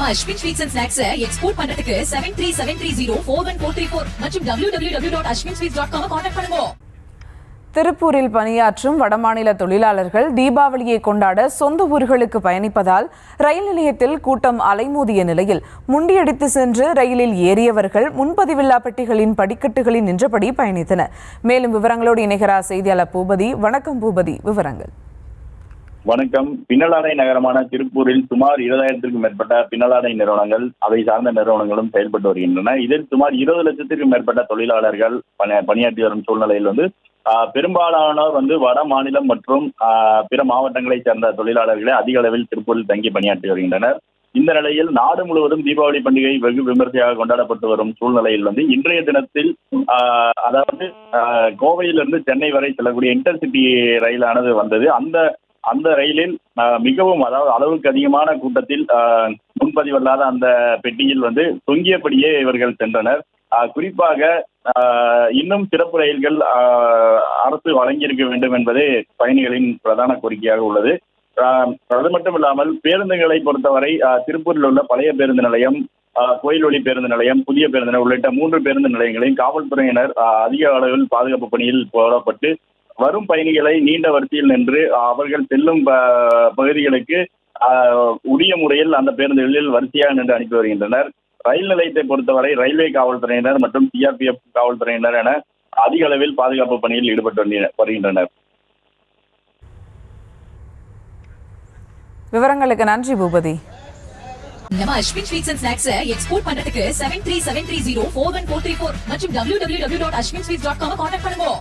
நம்ம Ashwin sweets and snacks export பண்றதுக்கு 7373041434 மற்றும் www.ashwinsweets.com கான்டாக்ட் பண்ணுங்க. திருப்பூரில் பணியாற்றும் வடமாநில தொழிலாளர்கள் தீபாவளியை கொண்டாட சொந்த ஊர்களுக்கு பயணிப்பதால் ரயில் நிலையத்தில் கூட்டம் அலைமோதிய நிலையில் முண்டியடித்து சென்று ரயிலில் ஏறியவர்கள் முன்பதிவில்லா பெட்டிகளின் படிக்கட்டுகளில் நின்றபடி பயணித்தனர். மேலும் விவரங்களோடு இணைகிறார் செய்தியாளர் பூபதி. வணக்கம் பூபதி, விவரங்கள். வணக்கம். பின்னலாடை நகரமான திருப்பூரில் சுமார் 20,000க்கும் மேற்பட்ட பின்னலாடை நிறுவனங்கள், அதை சார்ந்த நிறுவனங்களும் செயல்பட்டு வருகின்றன. இதில் சுமார் 20 லட்சத்திற்கும் மேற்பட்ட தொழிலாளர்கள் பணியாற்றி வரும் சூழ்நிலையில் பெரும்பாலானோர் வட மாநிலம் மற்றும் பிற மாவட்டங்களைச் சேர்ந்த தொழிலாளர்களே அதிக அளவில் திருப்பூரில் தங்கி பணியாற்றி வருகின்றனர். இந்த நிலையில் நாடு முழுவதும் தீபாவளி பண்டிகை வெகு விமர்சையாக கொண்டாடப்பட்டு வரும் சூழ்நிலையில் இன்றைய தினத்தில் அதாவது கோவையிலிருந்து சென்னை வரை செல்லக்கூடிய இன்டர்சிட்டி ரயிலானது வந்தது. அந்த ரயிலில் மிகவும் அளவுக்கு அதிகமான கூட்டத்தில் முன்பதிவல்லாத அந்த பெட்டியில் தொங்கியபடியே இவர்கள் சென்றனர். குறிப்பாக இன்னும் சிறப்பு ரயில்கள் அரசு வழங்கியிருக்க வேண்டும் என்பதே பயணிகளின் பிரதான கோரிக்கையாக உள்ளது. அது மட்டும் இல்லாமல் பேருந்துகளை பொறுத்தவரை திருப்பூரில் உள்ள பழைய பேருந்து நிலையம், கோயில்வழி பேருந்து நிலையம், புதிய பேருந்து நிலையம் உள்ளிட்ட 3 பேருந்து நிலையங்களையும் காவல்துறையினர் அதிக அளவில் பாதுகாப்பு பணியில் போடப்பட்டு வரும் பயணிகளை நீண்ட வரிசையில் நின்று அவர்கள் செல்லும் பகுதிகளுக்கு உரிய முறையில் அந்த பேருந்துகளில் வரிசையாக நின்று அனுப்பி வருகின்றனர். ரயில் நிலையத்தை பொறுத்தவரை ரயில்வே காவல்துறையினர் மற்றும் சிஆர்பிஎஃப் காவல்துறையினர் என அதிக அளவில் பாதுகாப்பு பணியில் ஈடுபட்டு வருகின்றனர். விவரங்களுக்கு நன்றி பூபதி. நம்ம Ashwin sweets and snacks export பண்றதுக்கு 7373041434 மற்றும் www.ashwinsweets.com கான்டாக்ட் பண்ணுங்க.